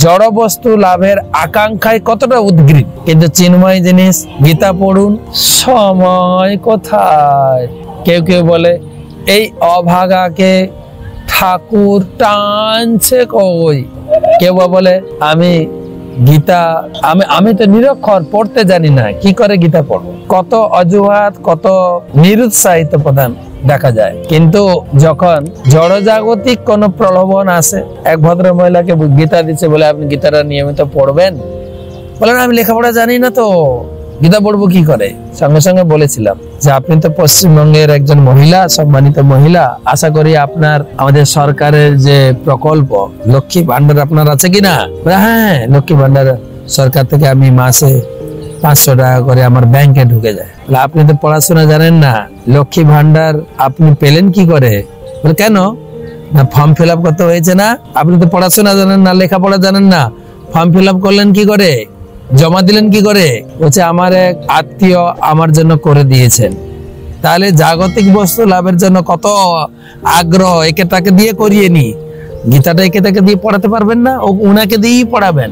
জড় বস্তু লাভের আকাঙ্ক্ষায় কতটা উদ্গ্রীব, কিন্তু চিন্ময় জিনিস গীতা পড়ুন, সময় কোথায়। কেউ কেউ বলে এই অভাগাকে ঠাকুর টানছে কই, কেউ বলে আমি গীতা আমি তো নিরক্ষর, পড়তে জানি না, কি করে গীতা পড়বো। কত অজুহাত, কত নিরুৎসাহিত প্রধান দেখা যায়। কিন্তু যখন জড়জাগতিক কোন প্রলোভন আসে, এক ভদ্র মহিলাকে গীতা দিচ্ছে বলে আপনি গীতাটা নিয়মিত পড়বেন, বলেন আমি লেখাপড়া জানি না তো গীতা পড়বো কি করে। সঙ্গে সঙ্গে বলেছিলাম যে আপনি তো পশ্চিমবঙ্গের একজন মহিলা, সম্মানিত মহিলা, আশা করি আপনার আমাদের সরকারের যে প্রকল্প লক্ষ্মী ভান্ডার আপনার আছে কিনা। হ্যাঁ, লক্ষ্মী ভান্ডার সরকার থেকে আমি মাসে 500 টাকা করে আমার ব্যাংকে ঢুকে যায়। আপনি তো পড়াশোনা জানেন না, লক্ষ্মী ভান্ডার আপনি পেলেন কি করে। কেন না, ফর্ম ফিল আপ করতে হয়েছে না। আপনি তো পড়াশোনা জানেন না, লেখাপড়া জানেন না, ফর্ম ফিল আপ করলেন কি করে, জমা দিলেন কি করে। বলছে আমার এক আত্মীয় আমার জন্য করে দিয়েছেন। তাহলে জাগতিক বস্তু লাভের জন্য কত আগ্রহ, একে তাকে দিয়ে করিয়ে নি। গীতাটা একে তাকে দিয়ে পড়াতে পারবেন না, ও উনাকে দিয়েই পড়াবেন।